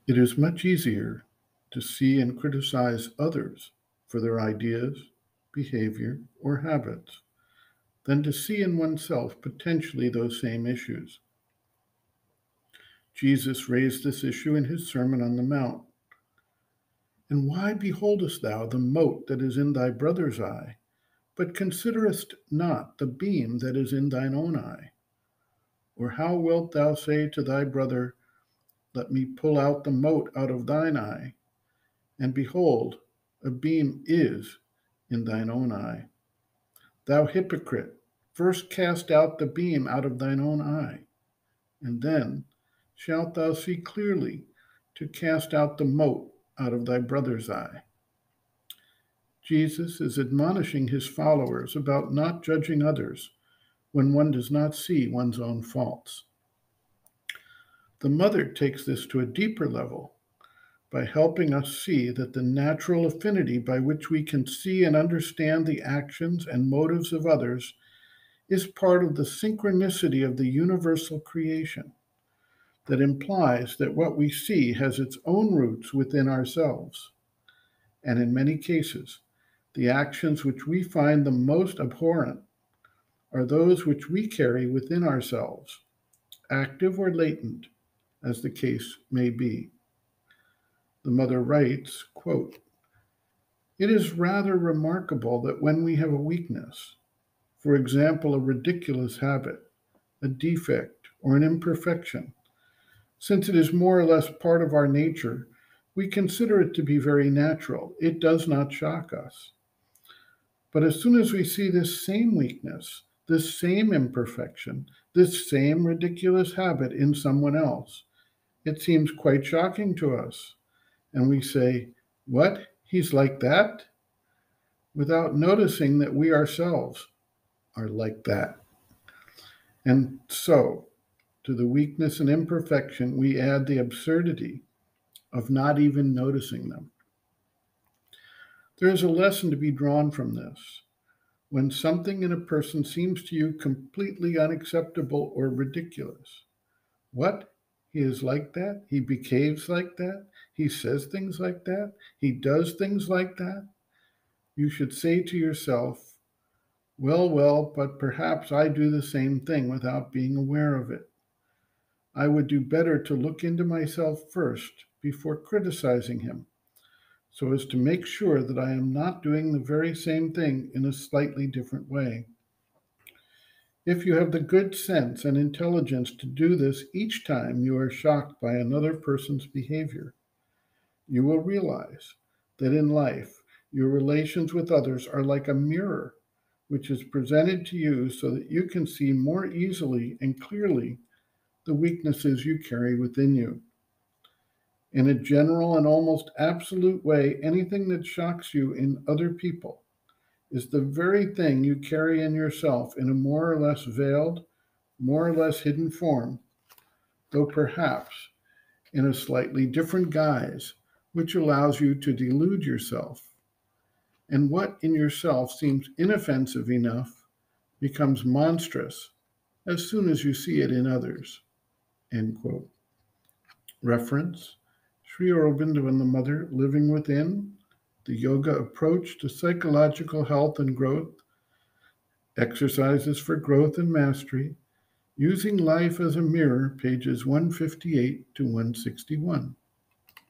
It is much easier to see and criticize others for their ideas, behavior, or habits than to see in oneself potentially those same issues. Jesus raised this issue in his Sermon on the Mount. And why beholdest thou the mote that is in thy brother's eye, but considerest not the beam that is in thine own eye? Or how wilt thou say to thy brother, let me pull out the mote out of thine eye, and behold, a beam is in thine own eye? Thou hypocrite, first cast out the beam out of thine own eye, and then shalt thou see clearly to cast out the mote out of thy brother's eye. Jesus is admonishing his followers about not judging others when one does not see one's own faults. The mother takes this to a deeper level by helping us see that the natural affinity by which we can see and understand the actions and motives of others is part of the synchronicity of the universal creation that implies that what we see has its own roots within ourselves. And in many cases, the actions which we find the most abhorrent are those which we carry within ourselves, active or latent, as the case may be. The mother writes, quote, "It is rather remarkable that when we have a weakness, for example, a ridiculous habit, a defect, or an imperfection, since it is more or less part of our nature, we consider it to be very natural. It does not shock us. But as soon as we see this same weakness, this same imperfection, this same ridiculous habit in someone else, it seems quite shocking to us. And we say, 'What? He's like that?' Without noticing that we ourselves are like that." And so, to the weakness and imperfection, we add the absurdity of not even noticing them. There is a lesson to be drawn from this. When something in a person seems to you completely unacceptable or ridiculous, what? He is like that? He behaves like that? He says things like that? He does things like that? You should say to yourself, well, but perhaps I do the same thing without being aware of it. I would do better to look into myself first before criticizing him, so as to make sure that I am not doing the very same thing in a slightly different way. If you have the good sense and intelligence to do this each time you are shocked by another person's behavior, you will realize that in life, your relations with others are like a mirror, which is presented to you so that you can see more easily and clearly the weaknesses you carry within you. In a general and almost absolute way, anything that shocks you in other people is the very thing you carry in yourself in a more or less veiled, more or less hidden form, though perhaps in a slightly different guise, which allows you to delude yourself. And what in yourself seems inoffensive enough becomes monstrous as soon as you see it in others." End quote. Reference: Sri Aurobindo and the Mother, Living Within, The Yoga Approach to Psychological Health and Growth, Exercises for Growth and Mastery, Using Life as a Mirror, pages 158 to 161.